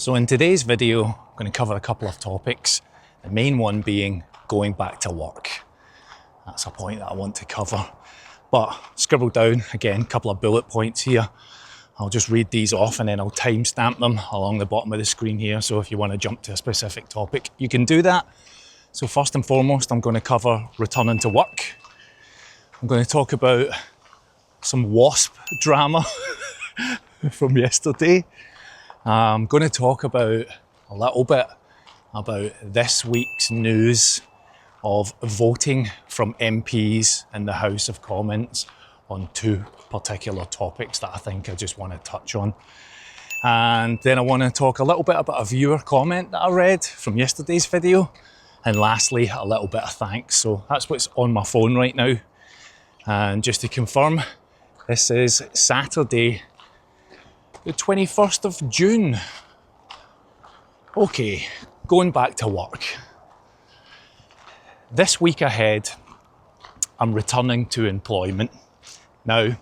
So in today's video, I'm going to cover a couple of topics. The main one being going back to work. That's a point that I want to cover. But scribble down, again, a couple of bullet points here. I'll just read these off and then I'll timestamp them along the bottom of the screen here. So if you want to jump to a specific topic, you can do that. So first and foremost, I'm going to cover returning to work. I'm going to talk about some WASP drama from yesterday. I'm going to talk about a little bit about this week's news of voting from MPs in the House of Commons on two particular topics that I think I just want to touch on. And then I want to talk a little bit about a viewer comment that I read from yesterday's video. And lastly, a little bit of thanks. So that's what's on my phone right now. And just to confirm, this is Saturday, the 21st of June. Okay, going back to work. This week ahead, I'm returning to employment. Now,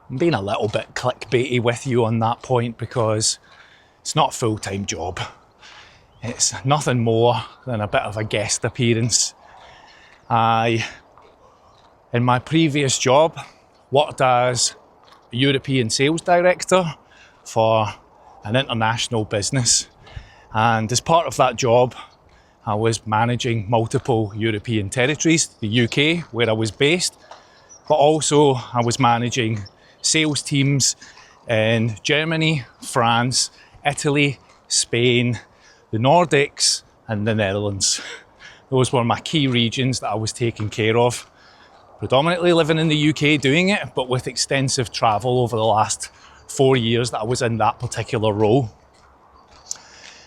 I'm being a little bit clickbaity with you on that point because it's not a full-time job. It's nothing more than a bit of a guest appearance. In my previous job, worked as a European sales director for an international business. And as part of that job, I was managing multiple European territories, the UK, where I was based, but also I was managing sales teams in Germany, France, Italy, Spain, the Nordics, and the Netherlands. Those were my key regions that I was taking care of. Predominantly living in the UK doing it, but with extensive travel over the last 4 years that I was in that particular role.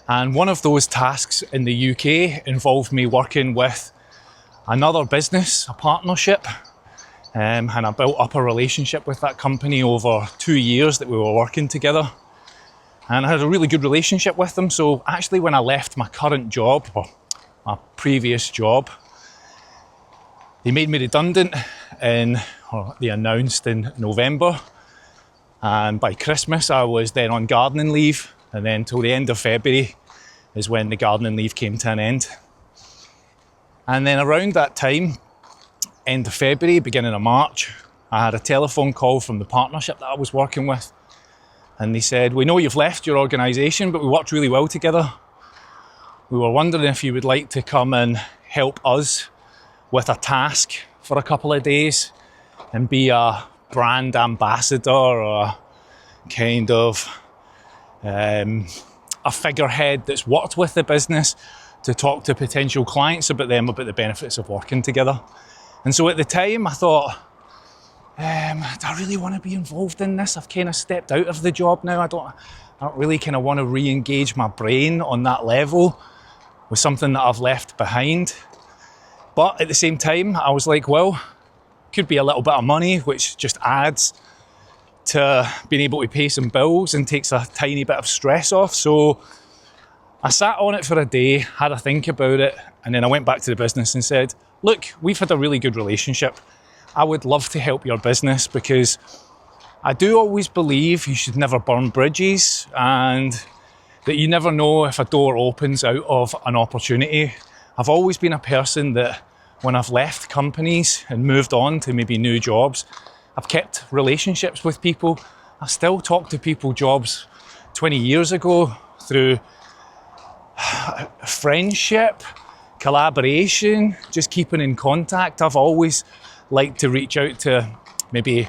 And one of those tasks in the UK involved me working with another business, a partnership, and I built up a relationship with that company over 2 years that we were working together. And I had a really good relationship with them. So actually when I left my current job, or my previous job, they made me redundant they announced in November. And by Christmas, I was then on gardening leave. And then till the end of February is when the gardening leave came to an end. And then around that time, end of February, beginning of March, I had a telephone call from the partnership that I was working with. And they said, "We know you've left your organisation, but we worked really well together. We were wondering if you would like to come and help us with a task for a couple of days and be a brand ambassador or a kind of a figurehead that's worked with the business to talk to potential clients about the benefits of working together." And so at the time I thought, do I really want to be involved in this? I've kind of stepped out of the job now. I don't really kind of want to re-engage my brain on that level with something that I've left behind. But at the same time, I was like, well, could be a little bit of money, which just adds to being able to pay some bills and takes a tiny bit of stress off. So I sat on it for a day, had a think about it, and then I went back to the business and said, look, we've had a really good relationship. I would love to help your business because I do always believe you should never burn bridges and that you never know if a door opens out of an opportunity. I've always been a person that when I've left companies and moved on to maybe new jobs, I've kept relationships with people. I still talk to people jobs 20 years ago through friendship, collaboration, just keeping in contact. I've always liked to reach out to maybe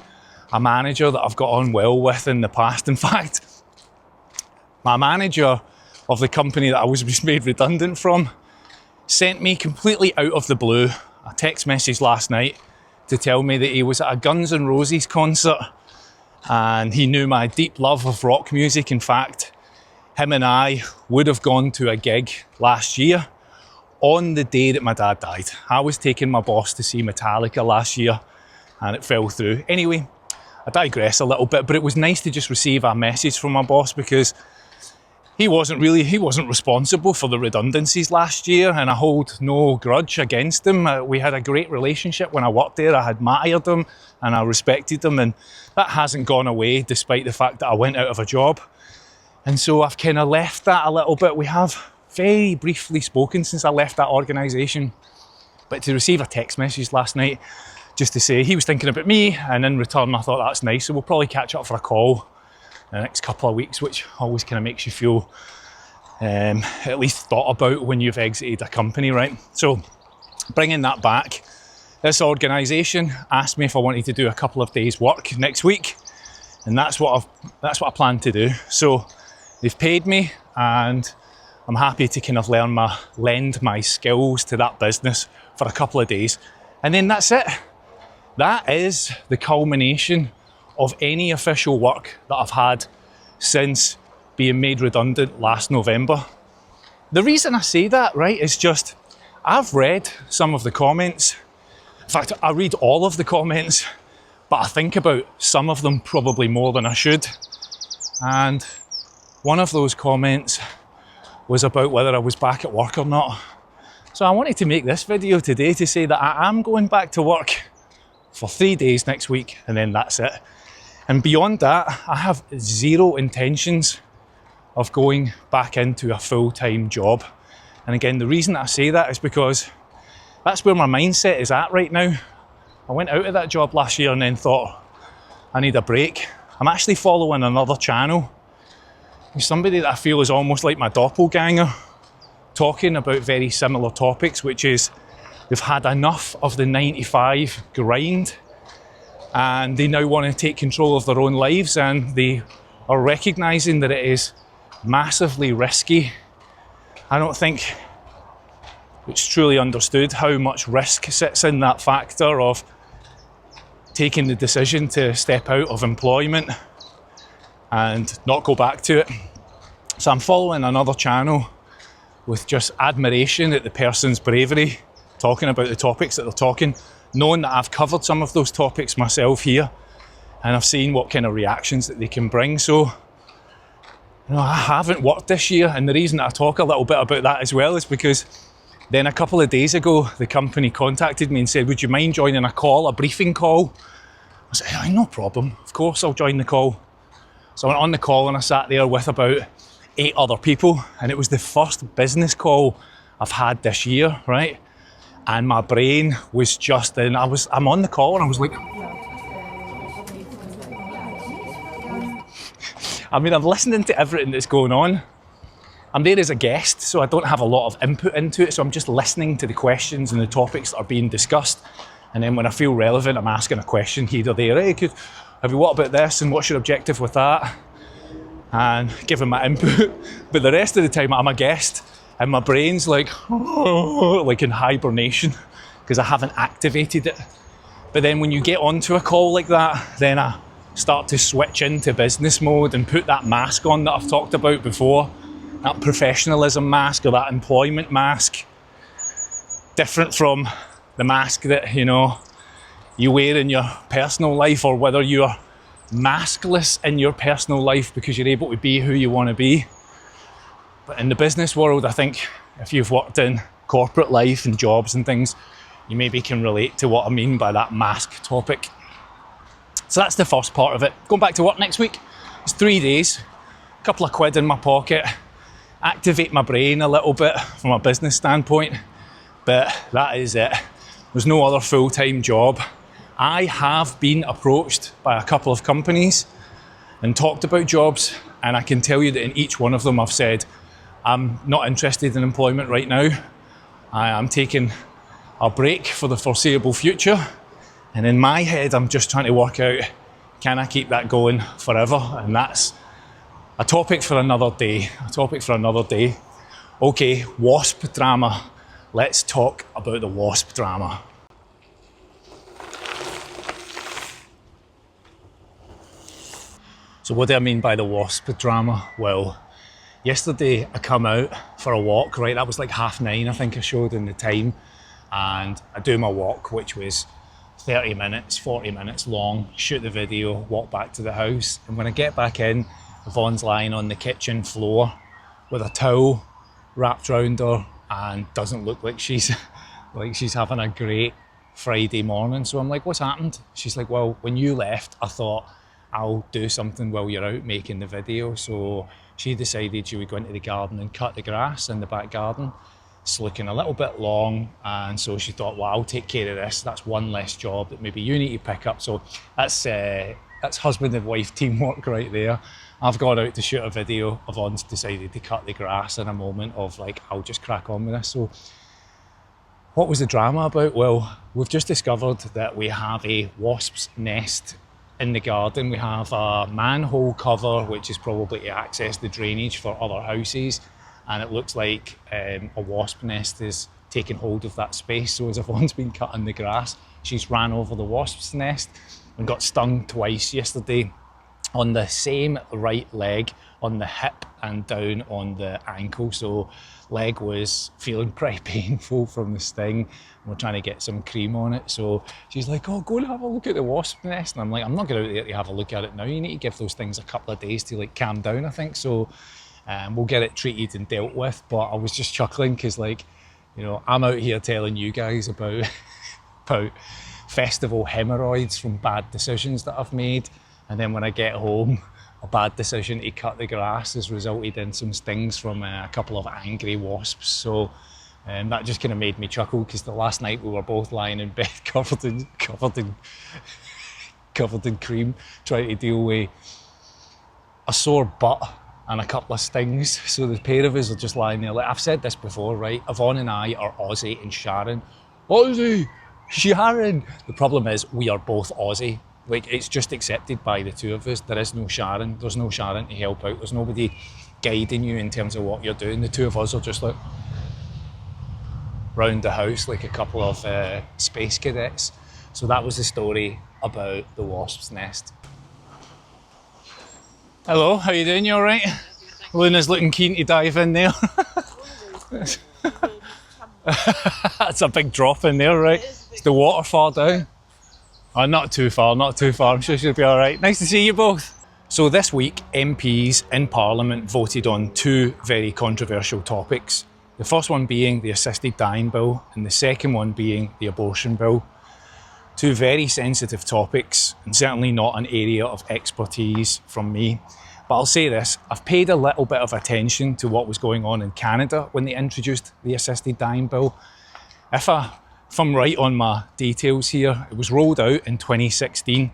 a manager that I've got on well with in the past. In fact, my manager of the company that I was just made redundant from sent me completely out of the blue a text message last night to tell me that he was at a Guns N' Roses concert and he knew my deep love of rock music. In fact, him and I would have gone to a gig last year on the day that my dad died. I was taking my boss to see Metallica last year and it fell through. Anyway, I digress a little bit, but it was nice to just receive a message from my boss because he wasn't responsible for the redundancies last year, and I hold no grudge against him. We had a great relationship when I worked there. I admired him and I respected him, and that hasn't gone away despite the fact that I went out of a job. And so I've kind of left that a little bit. We have very briefly spoken since I left that organisation, but to receive a text message last night just to say he was thinking about me, and in return I thought that's nice, so we'll probably catch up for a call in the next couple of weeks, which always kind of makes you feel at least thought about when you've exited a company, right? So bringing that back, this organisation asked me if I wanted to do a couple of days work next week, and that's what I plan to do. So they've paid me, and I'm happy to kind of lend my skills to that business for a couple of days, and then that's it. That is the culmination of any official work that I've had since being made redundant last November. The reason I say that, right, is just I've read some of the comments. In fact, I read all of the comments, but I think about some of them probably more than I should. And one of those comments was about whether I was back at work or not. So I wanted to make this video today to say that I am going back to work for 3 days next week, and then that's it. And beyond that, I have zero intentions of going back into a full-time job. And again, the reason I say that is because that's where my mindset is at right now. I went out of that job last year and then thought, I need a break. I'm actually following another channel. There's somebody that I feel is almost like my doppelganger, talking about very similar topics, which is they've had enough of the 9-to-5 grind, and they now want to take control of their own lives, and they are recognising that it is massively risky. I don't think it's truly understood how much risk sits in that factor of taking the decision to step out of employment and not go back to it. So I'm following another channel with just admiration at the person's bravery, talking about the topics that they're talking, knowing that I've covered some of those topics myself here, and I've seen what kind of reactions that they can bring. So, I haven't worked this year, and the reason that I talk a little bit about that as well is because then a couple of days ago, the company contacted me and said, would you mind joining a briefing call? I said, yeah, no problem, of course I'll join the call. So I went on the call and I sat there with about 8 other people, and it was the first business call I've had this year, right? And my brain was just in, I'm on the call and I was like, I'm listening to everything that's going on. I'm there as a guest, so I don't have a lot of input into it, so I'm just listening to the questions and the topics that are being discussed. And then when I feel relevant, I'm asking a question here or there. Hey, what about this, and what's your objective with that? And giving my input. But the rest of the time, I'm a guest, and my brain's like in hibernation, because I haven't activated it. But then when you get onto a call like that, then I start to switch into business mode and put that mask on that I've talked about before, that professionalism mask or that employment mask, different from the mask that you wear in your personal life, or whether you're maskless in your personal life because you're able to be who you want to be. But in the business world, I think if you've worked in corporate life and jobs and things, you maybe can relate to what I mean by that mask topic. So that's the first part of it. Going back to work next week, it's 3 days, a couple of quid in my pocket, activate my brain a little bit from a business standpoint, but that is it. There's no other full-time job. I have been approached by a couple of companies and talked about jobs, and I can tell you that in each one of them I've said, I'm not interested in employment right now. I am taking a break for the foreseeable future. And in my head, I'm just trying to work out, can I keep that going forever? And that's a topic for another day, Okay, WASP drama. Let's talk about the WASP drama. So what do I mean by the WASP drama? Well, yesterday I come out for a walk, right? That was like 9:30, I think I showed in the time. And I do my walk, which was 30 minutes, 40 minutes long, shoot the video, walk back to the house. And when I get back in, Yvonne's lying on the kitchen floor with a towel wrapped around her and doesn't look like she's having a great Friday morning. So I'm like, what's happened? She's like, well, when you left, I thought I'll do something while you're out making the video. So she decided she would go into the garden and cut the grass in the back garden. It's looking a little bit long, and so she thought, well, I'll take care of this. That's one less job that maybe you need to pick up. So that's husband and wife teamwork right there. I've gone out to shoot a video. Yvonne's decided to cut the grass in a moment of like, I'll just crack on with this. So what was the drama about? Well, we've just discovered that we have a wasp's nest in the garden. We have a manhole cover, which is probably to access the drainage for other houses. And it looks like a wasp nest is taking hold of that space. So as Yvonne's been cutting the grass, she's ran over the wasp's nest and got stung twice yesterday on the same right leg, on the hip and down on the ankle. So leg was feeling pretty painful from the sting. We're trying to get some cream on it. So she's like, oh, go and have a look at the wasp nest. And I'm like, I'm not going out there to have a look at it now. You need to give those things a couple of days to like calm down, I think. So we'll get it treated and dealt with. But I was just chuckling because, like, you know, I'm out here telling you guys about festival hemorrhoids from bad decisions that I've made. And then when I get home, a bad decision to cut the grass has resulted in some stings from a couple of angry wasps. So that just kind of made me chuckle, because the last night we were both lying in bed covered in cream, trying to deal with a sore butt and a couple of stings. So the pair of us are just lying there. Like, I've said this before, right? Yvonne and I are Aussie and Sharon. Aussie, Sharon. The problem is we are both Aussie. Like, it's just accepted by the two of us. There is no Sharon. There's no Sharon to help out. There's nobody guiding you in terms of what you're doing. The two of us are just like round the house like a couple of space cadets. So that was the story about the wasp's nest. Hello, how you doing? You all right? Luna's looking keen to dive in there. That's a big drop in there, right? Is the water far down? Oh, not too far, not too far. I'm sure she'll be all right. Nice to see you both. So this week, MPs in Parliament voted on two very controversial topics. The first one being the assisted dying bill, and the second one being the abortion bill. Two very sensitive topics, and certainly not an area of expertise from me. But I'll say this, I've paid a little bit of attention to what was going on in Canada when they introduced the assisted dying bill. If I'm right on my details here, it was rolled out in 2016,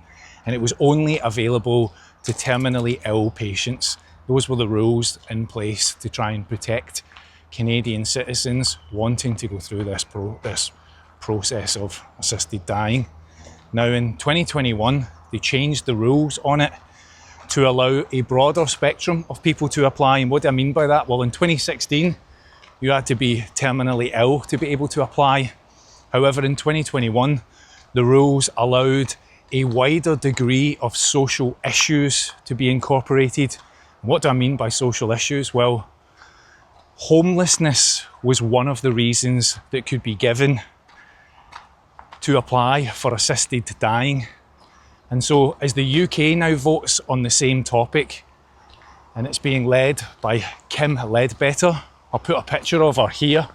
and it was only available to terminally ill patients. Those were the rules in place to try and protect Canadian citizens wanting to go through this process of assisted dying. Now in 2021, they changed the rules on it to allow a broader spectrum of people to apply. And what do I mean by that? Well, in 2016, you had to be terminally ill to be able to apply. However, in 2021, the rules allowed a wider degree of social issues to be incorporated. What do I mean by social issues? Well, homelessness was one of the reasons that could be given to apply for assisted dying. And so as the UK now votes on the same topic, and it's being led by Kim Ledbetter, I'll put a picture of her here,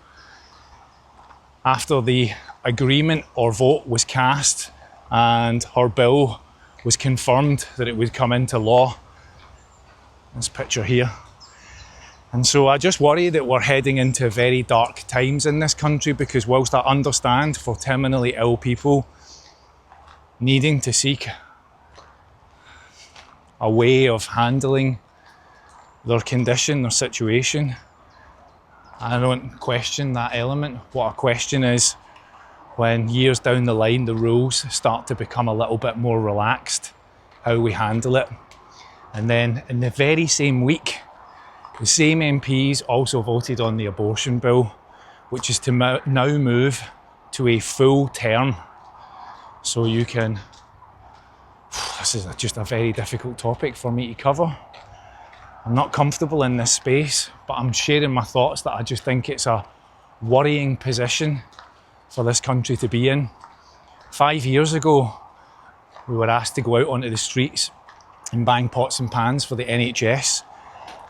after the agreement or vote was cast and her bill was confirmed that it would come into law. This picture here. And so I just worry that we're heading into very dark times in this country, because whilst I understand for terminally ill people needing to seek a way of handling their condition, their situation, I don't question that element. What I question is when years down the line the rules start to become a little bit more relaxed, how we handle it. And then in the very same week, the same MPs also voted on the abortion bill, which is to now move to a full term. So you can, this is just a very difficult topic for me to cover. I'm not comfortable in this space, but I'm sharing my thoughts that I just think it's a worrying position for this country to be in. 5 years ago, we were asked to go out onto the streets and bang pots and pans for the NHS,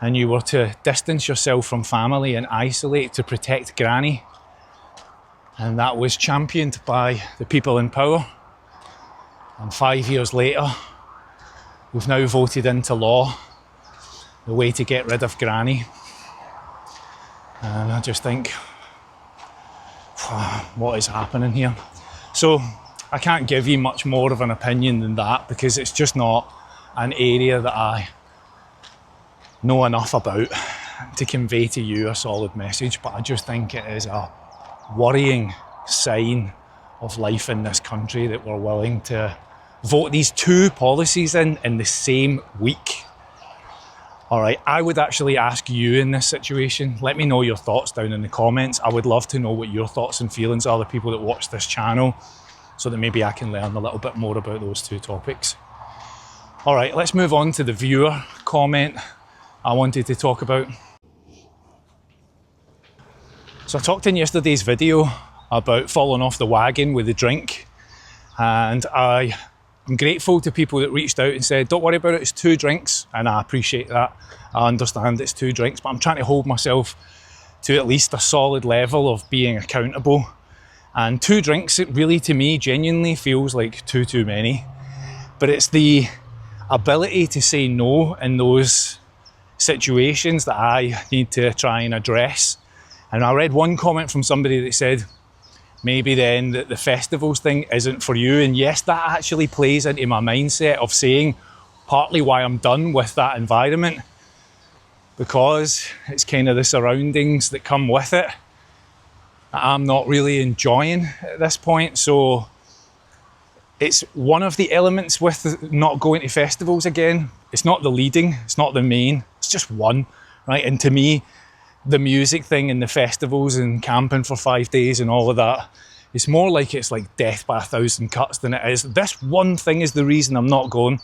and you were to distance yourself from family and isolate to protect Granny. And that was championed by the people in power. And 5 years later, we've now voted into law the way to get rid of Granny. And I just think, what is happening here? So I can't give you much more of an opinion than that, because it's just not an area that I know enough about to convey to you a solid message. But I just think it is a worrying sign of life in this country that we're willing to vote these two policies in the same week. All right, I would actually ask you in this situation, let me know your thoughts down in the comments. I would love to know what your thoughts and feelings are, the people that watch this channel, so that maybe I can learn a little bit more about those two topics. All right, let's move on to the viewer comment I wanted to talk about. So I talked in yesterday's video about falling off the wagon with the drink, and I'm grateful to people that reached out and said, don't worry about it, it's 2 drinks, and I appreciate that. I understand it's 2 drinks, but I'm trying to hold myself to at least a solid level of being accountable. And 2 drinks, it really, to me, genuinely feels like too many. But it's the ability to say no in those situations that I need to try and address. And I read one comment from somebody that said, maybe then that the festivals thing isn't for you. And yes, that actually plays into my mindset of saying partly why I'm done with that environment, because it's kind of the surroundings that come with it that I'm not really enjoying at this point. So it's one of the elements with not going to festivals again. It's not the leading, it's not the main, it's just one, right? And to me, the music thing and the festivals and camping for 5 days and all of that, it's more like it's like death by 1,000 cuts than it is. This one thing is the reason I'm not going.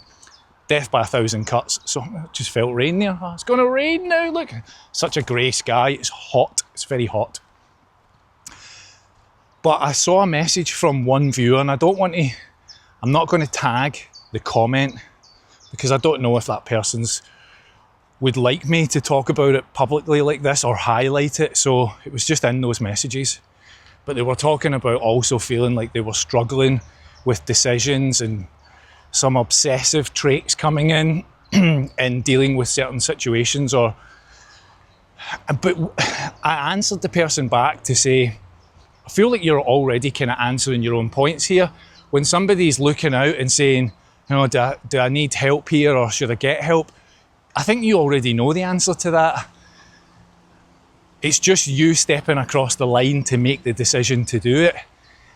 Death by 1,000 cuts. So it just felt rain there. Oh, it's going to rain now, look. Such a grey sky, it's hot, it's very hot. But I saw a message from one viewer, and I'm not going to tag the comment because I don't know if that person's would like me to talk about it publicly like this or highlight it. So it was just in those messages. But they were talking about also feeling like they were struggling with decisions and some obsessive traits coming in and dealing with certain situations. But I answered the person back to say, I feel like you're already kind of answering your own points here. When somebody's looking out and saying, you know, do I need help here or should I get help? I think you already know the answer to that. It's just you stepping across the line to make the decision to do it.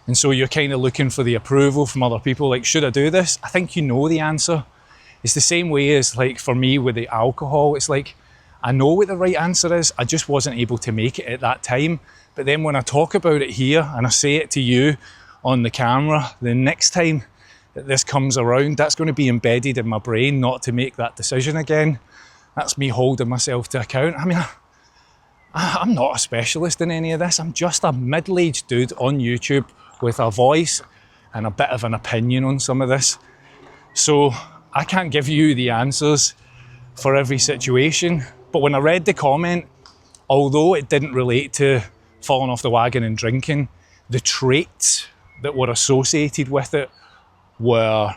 And so you're kind of looking for the approval from other people, like, should I do this? I think you know the answer. It's the same way as like for me with the alcohol. It's like, I know what the right answer is. I just wasn't able to make it at that time. But then when I talk about it here and I say it to you on the camera, the next time that this comes around, that's going to be embedded in my brain not to make that decision again. That's me holding myself to account. I mean, I'm not a specialist in any of this. I'm just a middle-aged dude on YouTube with a voice and a bit of an opinion on some of this. So I can't give you the answers for every situation. But when I read the comment, although it didn't relate to falling off the wagon and drinking, the traits that were associated with it were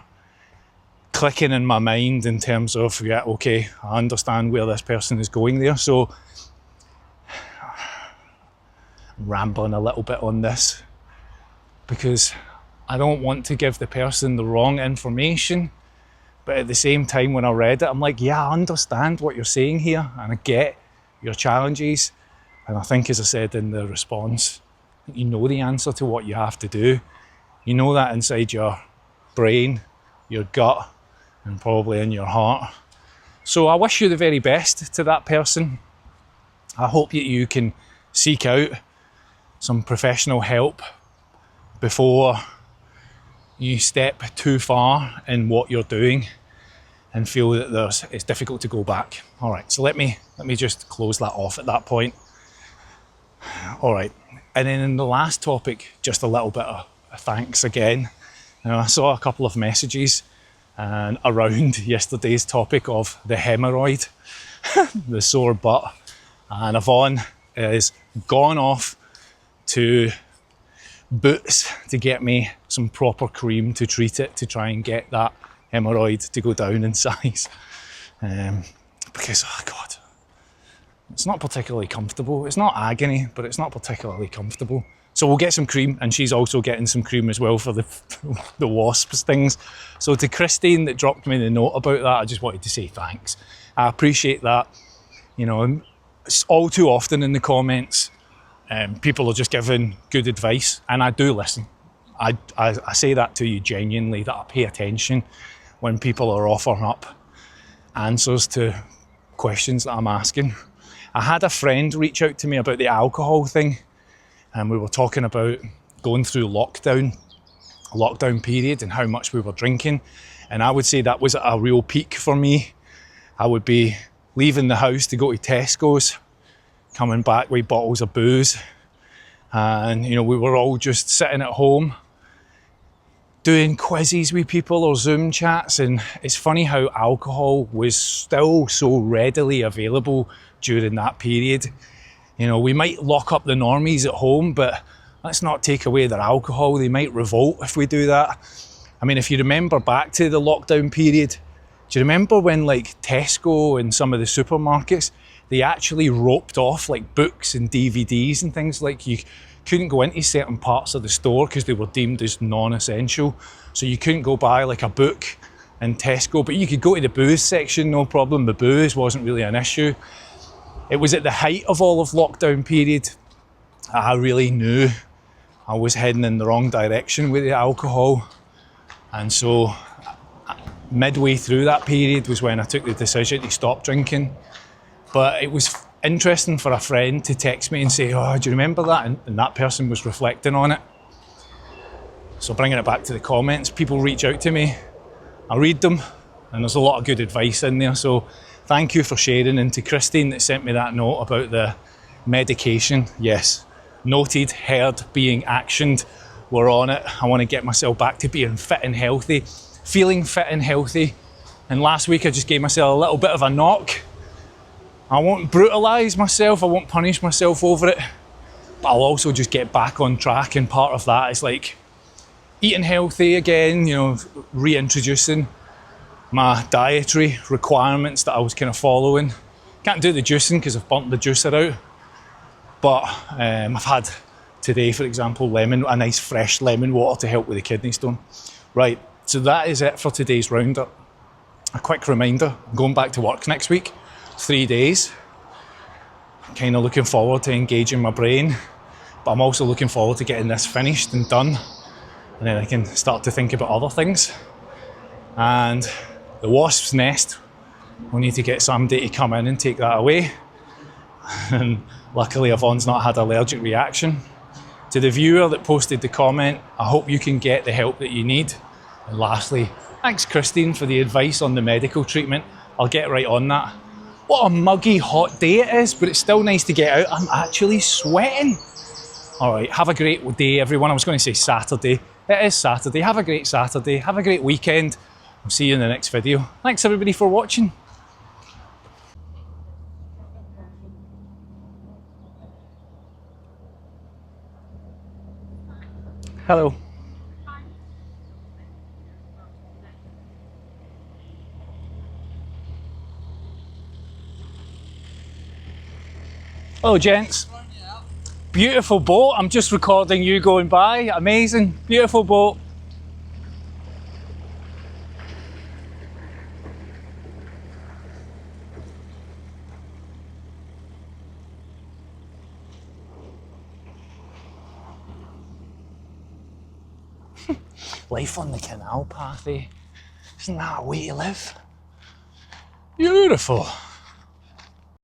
clicking in my mind in terms of, yeah, okay, I understand where this person is going there. So I'm rambling a little bit on this because I don't want to give the person the wrong information. But at the same time, when I read it, I'm like, yeah, I understand what you're saying here and I get your challenges. And I think, as I said in the response, you know the answer to what you have to do. You know that inside your brain, your gut, and probably in your heart. So I wish you the very best to that person. I hope that you can seek out some professional help before you step too far in what you're doing and feel that it's difficult to go back. All right, so let me just close that off at that point. All right, and then in the last topic, just a little bit of thanks again. Now, I saw a couple of messages and around yesterday's topic of the hemorrhoid, the sore butt, and Yvonne has gone off to Boots to get me some proper cream to treat it, to try and get that hemorrhoid to go down in size. because, oh God, it's not particularly comfortable. It's not agony, but it's not particularly comfortable. So we'll get some cream, and she's also getting some cream as well for the wasp stings. So to Christine that dropped me the note about that, I just wanted to say thanks. I appreciate that. You know, it's all too often in the comments, people are just giving good advice, and I do listen. I say that to you genuinely, that I pay attention when people are offering up answers to questions that I'm asking. I had a friend reach out to me about the alcohol thing, and we were talking about going through lockdown period and how much we were drinking. And I would say that was at a real peak for me. I would be leaving the house to go to Tesco's, coming back with bottles of booze. And, you know, we were all just sitting at home doing quizzes with people or Zoom chats. And it's funny how alcohol was still so readily available during that period. You know, we might lock up the normies at home, but let's not take away their alcohol. They might revolt if we do that. I mean, if you remember back to the lockdown period, do you remember when like Tesco and some of the supermarkets, they actually roped off like books and DVDs and things? Like you couldn't go into certain parts of the store because they were deemed as non-essential. So you couldn't go buy like a book in Tesco, but you could go to the booze section, no problem. The booze wasn't really an issue. It was at the height of all of lockdown period, I really knew I was heading in the wrong direction with the alcohol. And so midway through that period was when I took the decision to stop drinking. But it was interesting for a friend to text me and say, oh, do you remember that? And that person was reflecting on it. So bringing it back to the comments, people reach out to me, I read them, and there's a lot of good advice in there. So thank you for sharing. And to Christine that sent me that note about the medication, yes, noted, heard, being actioned. We're on it. I want to get myself back to being fit and healthy, feeling fit and healthy. And last week I just gave myself a little bit of a knock. I won't brutalise myself, I won't punish myself over it, but I'll also just get back on track. And part of that is like eating healthy again, you know, reintroducing my dietary requirements that I was kind of following. Can't do the juicing because I've burnt the juicer out, but I've had today, for example, a nice fresh lemon water to help with the kidney stone. Right, so that is it for today's roundup. A quick reminder, I'm going back to work next week, 3 days. Kind of looking forward to engaging my brain, but I'm also looking forward to getting this finished and done, and then I can start to think about other things. And the wasp's nest, we'll need to get somebody to come in and take that away. And luckily Yvonne's not had an allergic reaction. To the viewer that posted the comment, I hope you can get the help that you need. And lastly, thanks Christine for the advice on the medical treatment. I'll get right on that. What a muggy hot day it is, but it's still nice to get out. I'm actually sweating. All right, have a great day everyone. I was going to say Saturday. It is Saturday. Have a great Saturday. Have a great weekend. I'll see you in the next video. Thanks everybody for watching. Hello. Hello gents. Beautiful boat. I'm just recording you going by. Amazing. Beautiful boat. Life on the canal path, eh? Isn't that a way to live? Beautiful.